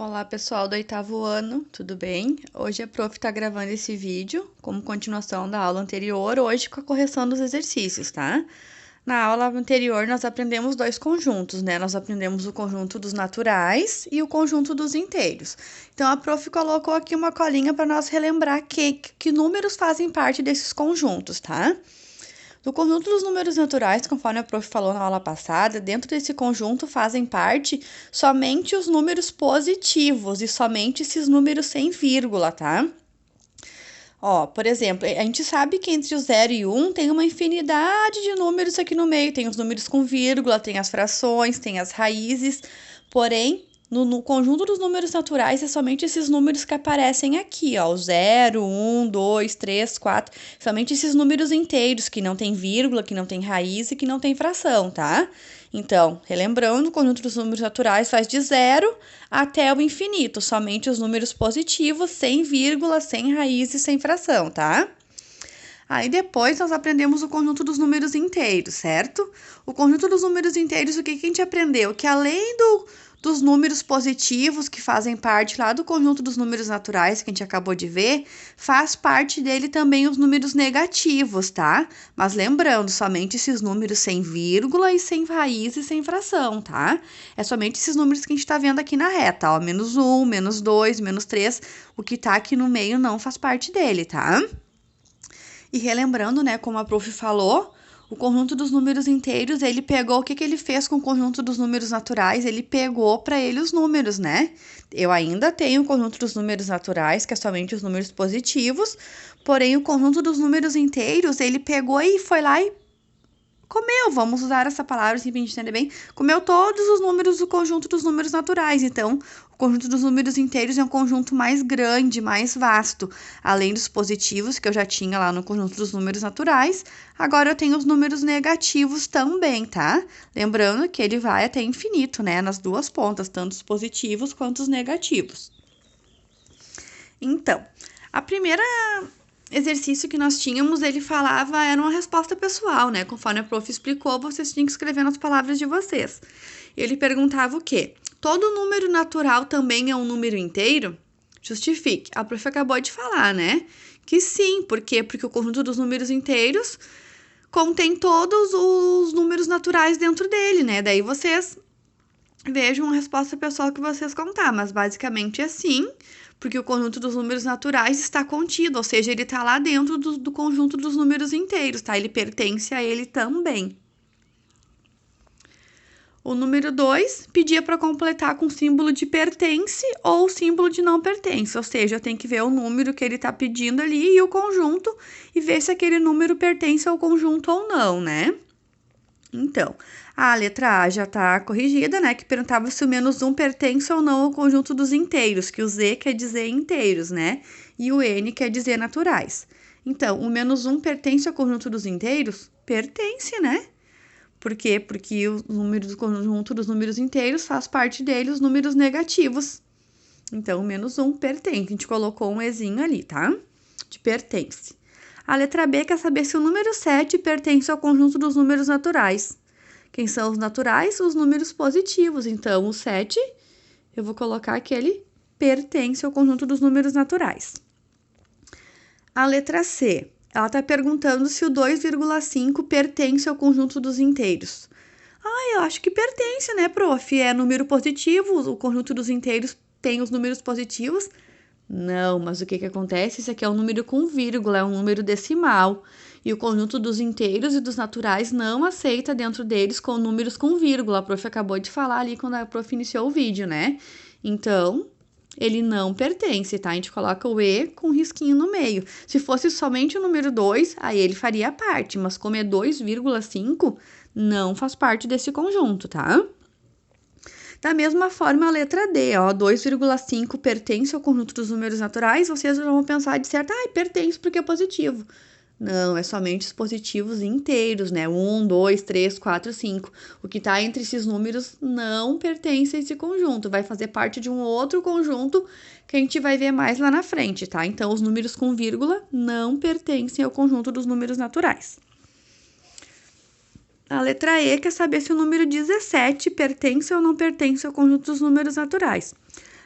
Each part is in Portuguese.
Olá, pessoal do oitavo ano, tudo bem? Hoje a prof está gravando esse vídeo como continuação da aula anterior, hoje com a correção dos exercícios, tá? Na aula anterior nós aprendemos dois conjuntos, né? Nós aprendemos o conjunto dos naturais e o conjunto dos inteiros. Então a prof colocou aqui uma colinha para nós relembrar que números fazem parte desses conjuntos, tá? Do conjunto dos números naturais, conforme a prof falou na aula passada, dentro desse conjunto fazem parte somente os números positivos e somente esses números sem vírgula, tá? Ó, por exemplo, a gente sabe que entre o 0 e 1 tem uma infinidade de números aqui no meio. Tem os números com vírgula, tem as frações, tem as raízes. Porém, no conjunto dos números naturais, é somente esses números que aparecem aqui, ó. O 0, 1, 2, 3, 4. Somente esses números inteiros, que não tem vírgula, que não tem raiz e que não tem fração, tá? Então, relembrando, o conjunto dos números naturais faz de 0 até o infinito. Somente os números positivos, sem vírgula, sem raiz e sem fração, tá? Aí depois nós aprendemos o conjunto dos números inteiros, certo? O conjunto dos números inteiros, o que a gente aprendeu? Que além dos números positivos, que fazem parte lá do conjunto dos números naturais, que a gente acabou de ver, faz parte dele também os números negativos, tá? Mas lembrando, somente esses números sem vírgula e sem raiz e sem fração, tá? É somente esses números que a gente tá vendo aqui na reta, ó, menos 1, menos 2, menos 3, o que tá aqui no meio não faz parte dele, tá? E relembrando, né, como a prof falou, o conjunto dos números inteiros, ele pegou, o que ele fez com o conjunto dos números naturais? Ele pegou para ele os números, né? Eu ainda tenho o conjunto dos números naturais, que é somente os números positivos, porém o conjunto dos números inteiros, ele pegou e foi lá e comeu, vamos usar essa palavra assim pra gente entender bem, comeu todos os números do conjunto dos números naturais. Então, o conjunto dos números inteiros é um conjunto mais grande, mais vasto. Além dos positivos, que eu já tinha lá no conjunto dos números naturais, agora eu tenho os números negativos também, tá? Lembrando que ele vai até infinito, né? Nas duas pontas, tanto os positivos quanto os negativos. Então, a primeira exercício que nós tínhamos, ele falava, era uma resposta pessoal, né? Conforme a prof explicou, vocês tinham que escrever nas palavras de vocês. Ele perguntava o quê? Todo número natural também é um número inteiro? Justifique. A prof acabou de falar, né? Que sim, por quê? Porque o conjunto dos números inteiros contém todos os números naturais dentro dele, né? Daí vocês vejam a resposta pessoal que vocês contar, mas basicamente é sim, porque o conjunto dos números naturais está contido, ou seja, ele está lá dentro do conjunto dos números inteiros, tá? Ele pertence a ele também. O número 2 pedia para completar com símbolo de pertence ou símbolo de não pertence, ou seja, eu tenho que ver o número que ele está pedindo ali e o conjunto e ver se aquele número pertence ao conjunto ou não, né? Então, a letra A já está corrigida, né? Que perguntava se o menos 1 pertence ou não ao conjunto dos inteiros, que o Z quer dizer inteiros, né? E o N quer dizer naturais. Então, o menos 1 pertence ao conjunto dos inteiros? Pertence, né? Por quê? Porque o número do conjunto dos números inteiros faz parte dele os números negativos. Então, o menos 1 pertence. A gente colocou um Ezinho ali, tá? De pertence. A letra B quer saber se o número 7 pertence ao conjunto dos números naturais. Quem são os naturais? Os números positivos. Então, o 7, eu vou colocar que ele pertence ao conjunto dos números naturais. A letra C, ela está perguntando se o 2,5 pertence ao conjunto dos inteiros. Eu acho que pertence, né, prof? É número positivo, o conjunto dos inteiros tem os números positivos. Não, mas o que acontece? Isso aqui é um número com vírgula, é um número decimal. E o conjunto dos inteiros e dos naturais não aceita dentro deles com números com vírgula. A prof acabou de falar ali quando a prof iniciou o vídeo, né? Então, ele não pertence, tá? A gente coloca o E com risquinho no meio. Se fosse somente o número 2, aí ele faria parte. Mas como é 2,5, não faz parte desse conjunto, tá? Da mesma forma, a letra D, ó, 2,5 pertence ao conjunto dos números naturais, vocês já vão pensar de certo, pertence porque é positivo. Não, é somente os positivos inteiros, né? 1, 2, 3, 4, 5. O que está entre esses números não pertence a esse conjunto, vai fazer parte de um outro conjunto que a gente vai ver mais lá na frente, tá? Então, os números com vírgula não pertencem ao conjunto dos números naturais. A letra E quer saber se o número 17 pertence ou não pertence ao conjunto dos números naturais.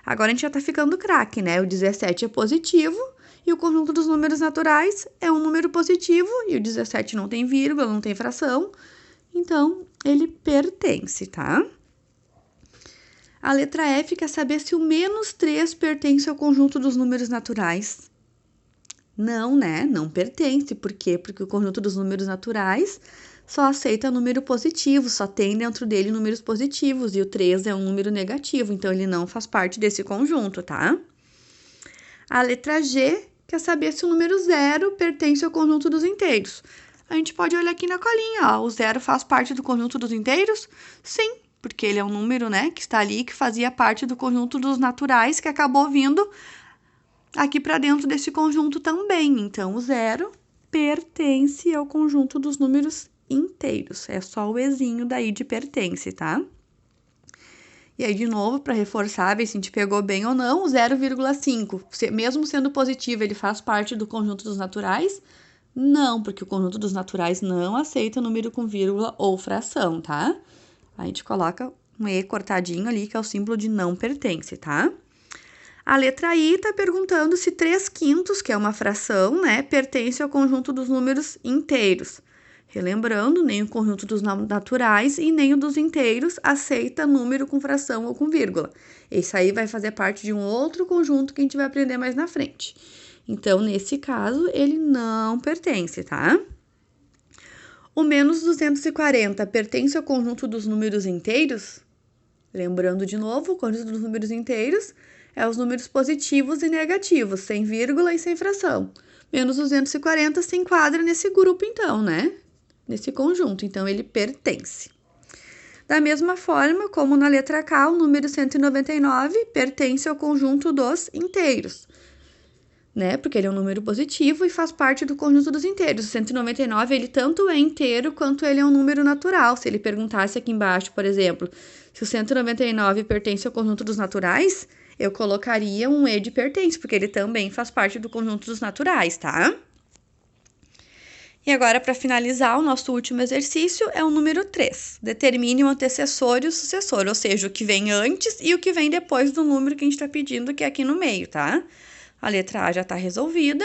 Agora a gente já tá ficando craque, né? O 17 é positivo e o conjunto dos números naturais é um número positivo e o 17 não tem vírgula, não tem fração, então ele pertence, tá? A letra F quer saber se o menos 3 pertence ao conjunto dos números naturais. Não, né? Não pertence. Por quê? Porque o conjunto dos números naturais só aceita número positivo, só tem dentro dele números positivos, e o 3 é um número negativo, então ele não faz parte desse conjunto, tá? A letra G quer saber se o número 0 pertence ao conjunto dos inteiros. A gente pode olhar aqui na colinha, ó, o 0 faz parte do conjunto dos inteiros? Sim, porque ele é um número, né, que está ali, que fazia parte do conjunto dos naturais, que acabou vindo aqui para dentro desse conjunto também. Então, o 0 pertence ao conjunto dos números inteiros. É só o ezinho daí de pertence, tá? E aí, de novo, para reforçar, ver se a gente pegou bem ou não, o 0,5, mesmo sendo positivo, ele faz parte do conjunto dos naturais? Não, porque o conjunto dos naturais não aceita número com vírgula ou fração, tá? A gente coloca um E cortadinho ali, que é o símbolo de não pertence, tá? A letra I está perguntando se 3/5, que é uma fração, né, pertence ao conjunto dos números inteiros. Relembrando, nem o conjunto dos naturais e nem o dos inteiros aceita número com fração ou com vírgula. Esse aí vai fazer parte de um outro conjunto que a gente vai aprender mais na frente. Então, nesse caso, ele não pertence, tá? O menos 240 pertence ao conjunto dos números inteiros? Lembrando de novo, o conjunto dos números inteiros é os números positivos e negativos, sem vírgula e sem fração. Menos 240 se enquadra nesse grupo, então, né? Nesse conjunto, então ele pertence. Da mesma forma, como na letra K, o número 199 pertence ao conjunto dos inteiros, né? Porque ele é um número positivo e faz parte do conjunto dos inteiros. O 199, ele tanto é inteiro quanto ele é um número natural. Se ele perguntasse aqui embaixo, por exemplo, se o 199 pertence ao conjunto dos naturais, eu colocaria um E de pertence, porque ele também faz parte do conjunto dos naturais, tá? E agora, para finalizar, o nosso último exercício é o número 3. Determine o antecessor e o sucessor, ou seja, o que vem antes e o que vem depois do número que a gente está pedindo, que é aqui no meio, tá? A letra A já está resolvida.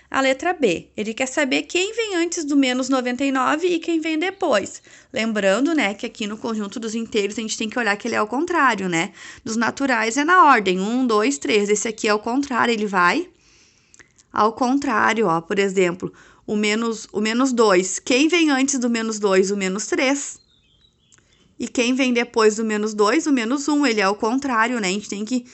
A letra B, ele quer saber quem vem antes do menos 99 e quem vem depois. Lembrando, né, que aqui no conjunto dos inteiros a gente tem que olhar que ele é ao contrário, né? Dos naturais é na ordem, 1, 2, 3. Esse aqui é ao contrário, ele vai ao contrário, ó. Por exemplo, o menos 2. Quem vem antes do menos 2? O menos 3. E quem vem depois do menos 2? O menos 1. Ele é ao contrário, né? A gente tem que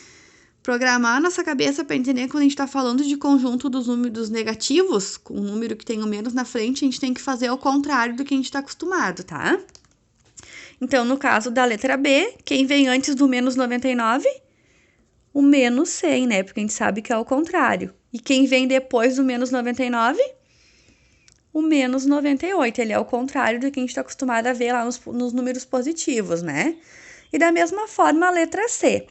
programar a nossa cabeça para entender que quando a gente está falando de conjunto dos números negativos, com um número que tem o menos na frente, a gente tem que fazer ao contrário do que a gente está acostumado, tá? Então, no caso da letra B, quem vem antes do menos 99? O menos 100, né? Porque a gente sabe que é ao contrário. E quem vem depois do menos 99? O menos 98. Ele é ao contrário do que a gente está acostumado a ver lá nos números positivos, né? E da mesma forma, a letra C.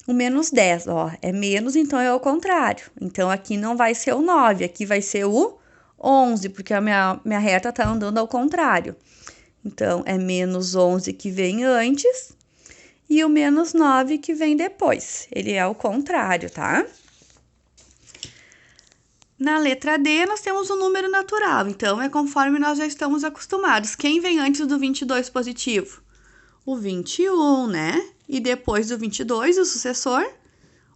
O menos 10, ó, é menos, então é ao contrário. Então, aqui não vai ser o 9, aqui vai ser o 11, porque a minha reta tá andando ao contrário. Então, é menos 11 que vem antes e o menos 9 que vem depois. Ele é ao contrário, tá? Na letra D, nós temos o número natural, então é conforme nós já estamos acostumados. Quem vem antes do 22 positivo? O 21, né? E depois do 22, o sucessor,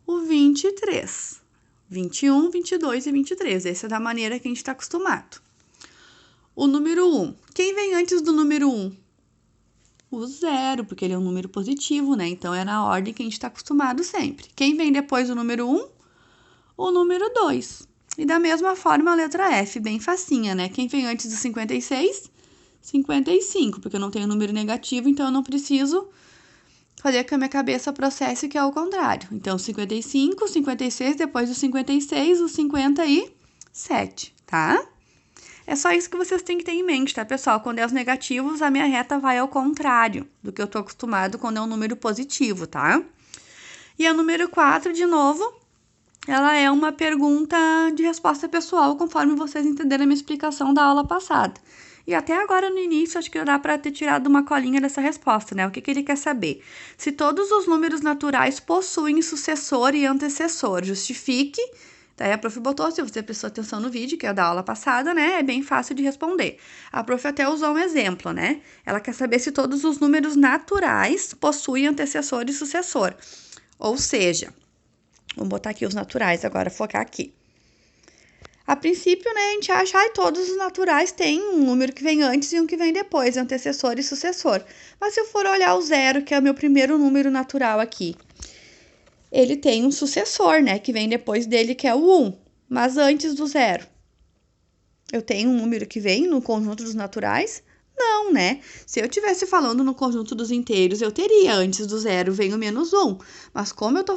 o 23. 21, 22 e 23. Essa é da maneira que a gente está acostumado. O número 1. Quem vem antes do número 1? O 0, porque ele é um número positivo, né? Então, é na ordem que a gente está acostumado sempre. Quem vem depois do número 1? O número 2. E da mesma forma, a letra F, bem facinha, né? Quem vem antes do 56? 55, porque eu não tenho número negativo, então eu não preciso fazer que a minha cabeça processe que é o contrário. Então, 55, 56, depois do 56, o 57, tá? É só isso que vocês têm que ter em mente, tá, pessoal? Quando é os negativos, a minha reta vai ao contrário do que eu tô acostumado quando é um número positivo, tá? E a número 4, de novo, ela é uma pergunta de resposta pessoal, conforme vocês entenderam a minha explicação da aula passada. E até agora no início, acho que dá para ter tirado uma colinha dessa resposta, né? O que que ele quer saber? Se todos os números naturais possuem sucessor e antecessor, justifique. Daí a prof botou, se você prestou atenção no vídeo, que é da aula passada, né? É bem fácil de responder. A prof até usou um exemplo, né? Ela quer saber se todos os números naturais possuem antecessor e sucessor. Ou seja, vamos botar aqui os naturais agora, focar aqui. A princípio, né, a gente acha que todos os naturais têm um número que vem antes e um que vem depois, antecessor e sucessor. Mas se eu for olhar o zero, que é o meu primeiro número natural aqui, ele tem um sucessor, né, que vem depois dele, que é o 1. Mas antes do zero, eu tenho um número que vem no conjunto dos naturais? Não, né? Se eu estivesse falando no conjunto dos inteiros, eu teria antes do zero vem o menos 1. Mas como eu tô